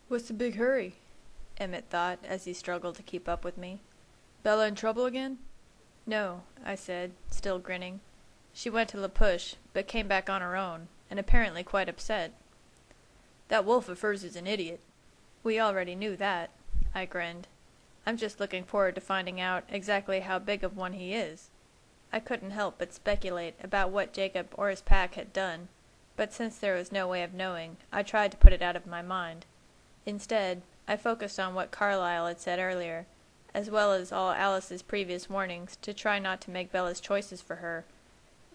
What's the big hurry? Emmett thought as he struggled to keep up with me. Bella in trouble again? No, I said, still grinning. She went to La Push, but came back on her own, and apparently quite upset. That wolf of hers is an idiot. We already knew that, I grinned. I'm just looking forward to finding out exactly how big of one he is. I couldn't help but speculate about what Jacob or his pack had done, but since there was no way of knowing, I tried to put it out of my mind. Instead, I focused on what Carlyle had said earlier, as well as all Alice's previous warnings to try not to make Bella's choices for her.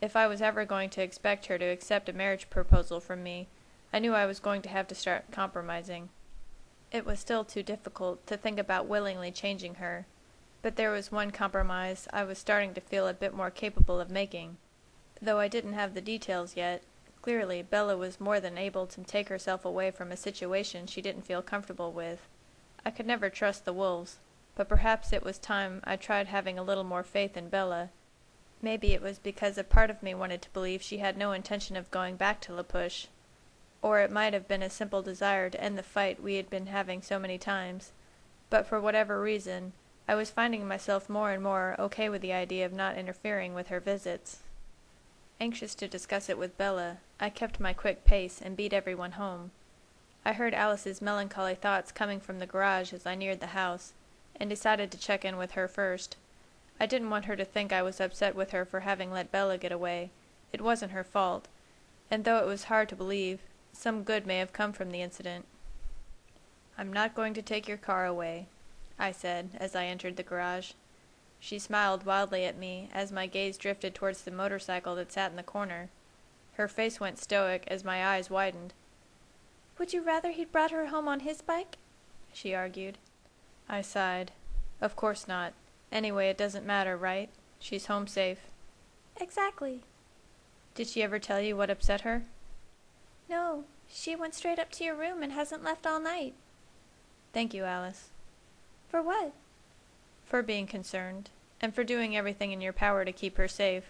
If I was ever going to expect her to accept a marriage proposal from me, I knew I was going to have to start compromising. It was still too difficult to think about willingly changing her, but there was one compromise I was starting to feel a bit more capable of making. Though I didn't have the details yet, clearly Bella was more than able to take herself away from a situation she didn't feel comfortable with. I could never trust the wolves, but perhaps it was time I tried having a little more faith in Bella. Maybe it was because a part of me wanted to believe she had no intention of going back to La Push. Or it might have been a simple desire to end the fight we had been having so many times. But for whatever reason, I was finding myself more and more okay with the idea of not interfering with her visits. Anxious to discuss it with Bella, I kept my quick pace and beat everyone home. I heard Alice's melancholy thoughts coming from the garage as I neared the house, and decided to check in with her first. I didn't want her to think I was upset with her for having let Bella get away. It wasn't her fault, and though it was hard to believe, some good may have come from the incident. "I'm not going to take your car away," I said as I entered the garage. She smiled wildly at me as my gaze drifted towards the motorcycle that sat in the corner. Her face went stoic as my eyes widened. "Would you rather he'd brought her home on his bike?" she argued. I sighed. Of course not. Anyway, it doesn't matter, right? She's home safe. "Exactly." Did she ever tell you what upset her? "No, she went straight up to your room and hasn't left all night." Thank you, Alice. "For what?" For being concerned, and for doing everything in your power to keep her safe.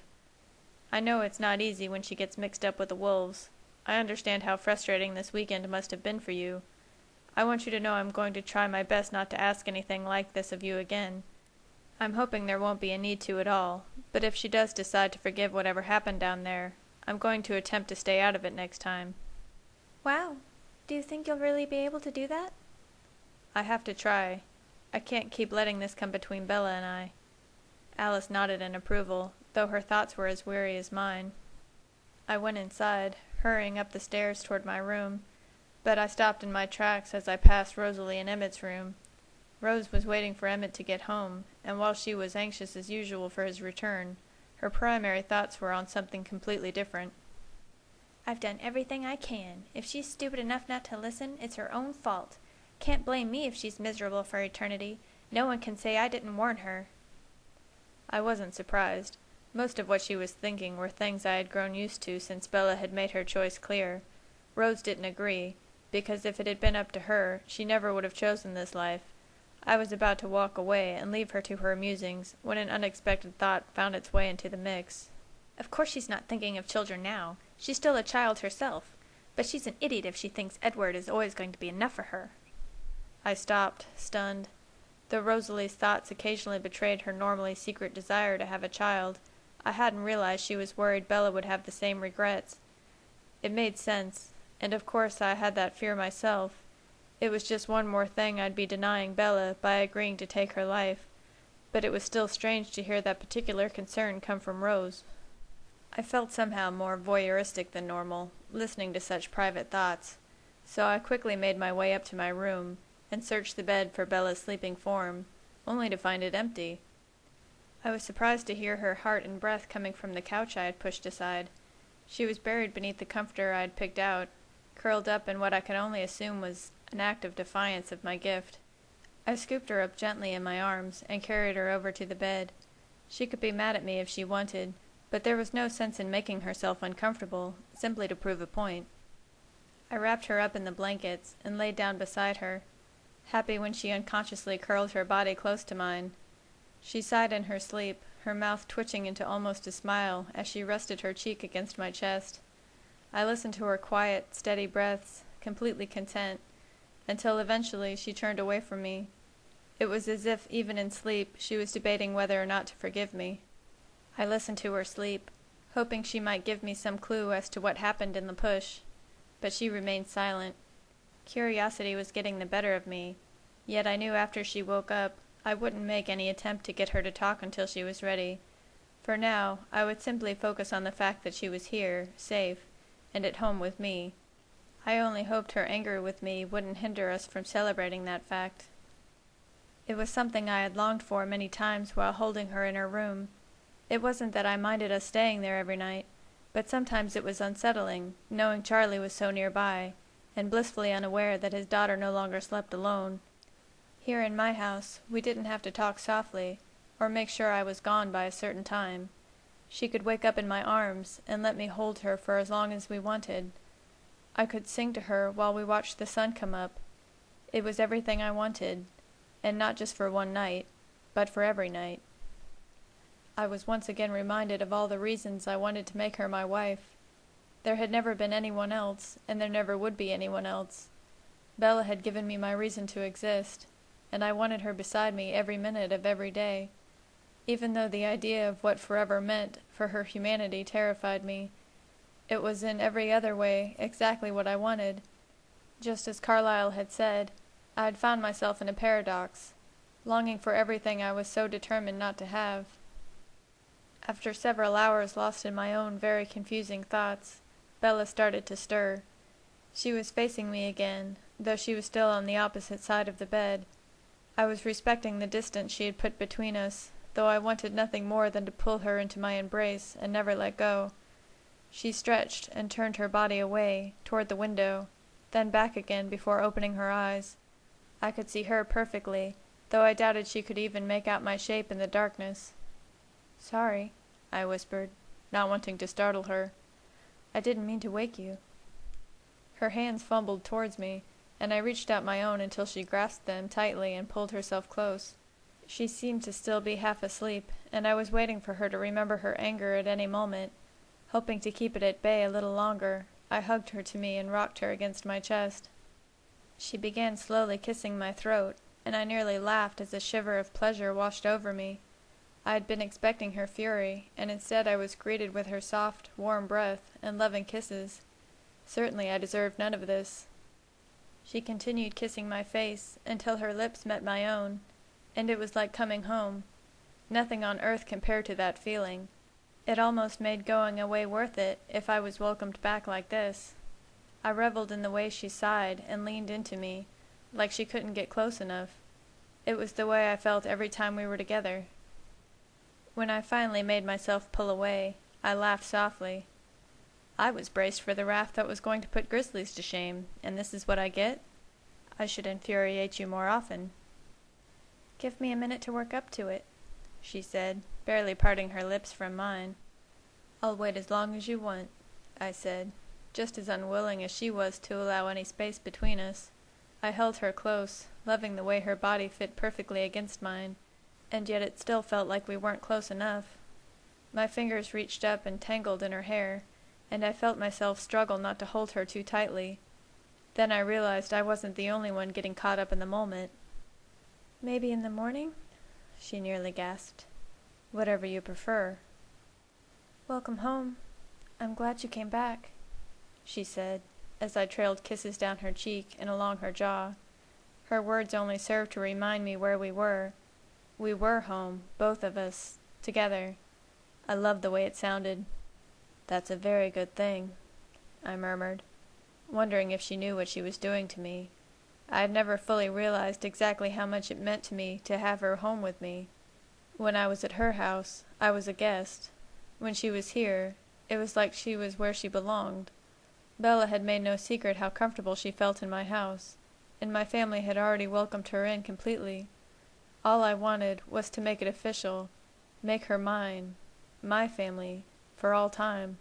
I know it's not easy when she gets mixed up with the wolves. I understand how frustrating this weekend must have been for you. I want you to know I'm going to try my best not to ask anything like this of you again. I'm hoping there won't be a need to at all, but if she does decide to forgive whatever happened down there, I'm going to attempt to stay out of it next time. "Wow. Do you think you'll really be able to do that?" I have to try. I can't keep letting this come between Bella and I. Alice nodded in approval, though her thoughts were as weary as mine. I went inside, hurrying up the stairs toward my room, but I stopped in my tracks as I passed Rosalie and Emmett's room. Rose was waiting for Emmett to get home, and while she was anxious as usual for his return, her primary thoughts were on something completely different. "I've done everything I can. If she's stupid enough not to listen, it's her own fault. Can't blame me if she's miserable for eternity. No one can say I didn't warn her." I wasn't surprised. Most of what she was thinking were things I had grown used to since Bella had made her choice clear. Rose didn't agree, because if it had been up to her, she never would have chosen this life. I was about to walk away and leave her to her musings when an unexpected thought found its way into the mix. "Of course she's not thinking of children now. She's still a child herself. But she's an idiot if she thinks Edward is always going to be enough for her." I stopped, stunned. Though Rosalie's thoughts occasionally betrayed her normally secret desire to have a child, I hadn't realized she was worried Bella would have the same regrets. It made sense, and of course I had that fear myself. It was just one more thing I'd be denying Bella by agreeing to take her life, but it was still strange to hear that particular concern come from Rose. I felt somehow more voyeuristic than normal, listening to such private thoughts, so I quickly made my way up to my room and searched the bed for Bella's sleeping form, only to find it empty. I was surprised to hear her heart and breath coming from the couch I had pushed aside. She was buried beneath the comforter I had picked out, curled up in what I could only assume was an act of defiance of my gift. I scooped her up gently in my arms and carried her over to the bed. She could be mad at me if she wanted, but there was no sense in making herself uncomfortable, simply to prove a point. I wrapped her up in the blankets and laid down beside her, happy when she unconsciously curled her body close to mine. She sighed in her sleep, her mouth twitching into almost a smile as she rested her cheek against my chest. I listened to her quiet, steady breaths, completely content, until eventually she turned away from me. It was as if, even in sleep, she was debating whether or not to forgive me. I listened to her sleep, hoping she might give me some clue as to what happened in the push, but she remained silent. Curiosity was getting the better of me, yet I knew after she woke up, I wouldn't make any attempt to get her to talk until she was ready. For now, I would simply focus on the fact that she was here, safe, and at home with me. I only hoped her anger with me wouldn't hinder us from celebrating that fact. It was something I had longed for many times while holding her in her room. It wasn't that I minded us staying there every night, but sometimes it was unsettling, knowing Charlie was so nearby, and blissfully unaware that his daughter no longer slept alone. Here in my house, we didn't have to talk softly, or make sure I was gone by a certain time. She could wake up in my arms and let me hold her for as long as we wanted. I could sing to her while we watched the sun come up. It was everything I wanted, and not just for one night, but for every night. I was once again reminded of all the reasons I wanted to make her my wife. There had never been anyone else, and there never would be anyone else. Bella had given me my reason to exist, and I wanted her beside me every minute of every day. Even though the idea of what forever meant for her humanity terrified me, it was in every other way exactly what I wanted. Just as Carlyle had said, I had found myself in a paradox, longing for everything I was so determined not to have. After several hours lost in my own very confusing thoughts, Bella started to stir. She was facing me again, though she was still on the opposite side of the bed. I was respecting the distance she had put between us, though I wanted nothing more than to pull her into my embrace and never let go. She stretched and turned her body away, toward the window, then back again before opening her eyes. I could see her perfectly, though I doubted she could even make out my shape in the darkness. "Sorry," I whispered, not wanting to startle her. "I didn't mean to wake you." Her hands fumbled towards me, and I reached out my own until she grasped them tightly and pulled herself close. She seemed to still be half asleep, and I was waiting for her to remember her anger at any moment. Hoping to keep it at bay a little longer, I hugged her to me and rocked her against my chest. She began slowly kissing my throat, and I nearly laughed as a shiver of pleasure washed over me. I had been expecting her fury, and instead I was greeted with her soft, warm breath and loving kisses. Certainly I deserved none of this. She continued kissing my face until her lips met my own, and it was like coming home. Nothing on earth compared to that feeling. It almost made going away worth it if I was welcomed back like this. I reveled in the way she sighed and leaned into me, like she couldn't get close enough. It was the way I felt every time we were together. When I finally made myself pull away, I laughed softly. I was braced for the wrath that was going to put Grizzlies to shame, and this is what I get? I should infuriate you more often. "Give me a minute to work up to it," she said, barely parting her lips from mine. "I'll wait as long as you want," I said, just as unwilling as she was to allow any space between us. I held her close, loving the way her body fit perfectly against mine, and yet it still felt like we weren't close enough. My fingers reached up and tangled in her hair, and I felt myself struggle not to hold her too tightly. Then I realized I wasn't the only one getting caught up in the moment. "Maybe in the morning?" she nearly gasped. "Whatever you prefer." "Welcome home. I'm glad you came back," she said, as I trailed kisses down her cheek and along her jaw. Her words only served to remind me where we were. We were home, both of us, together. I loved the way it sounded. "That's a very good thing," I murmured, wondering if she knew what she was doing to me. I had never fully realized exactly how much it meant to me to have her home with me. When I was at her house, I was a guest. When she was here, it was like she was where she belonged. Bella had made no secret how comfortable she felt in my house, and my family had already welcomed her in completely. All I wanted was to make it official, make her mine, my family, for all time.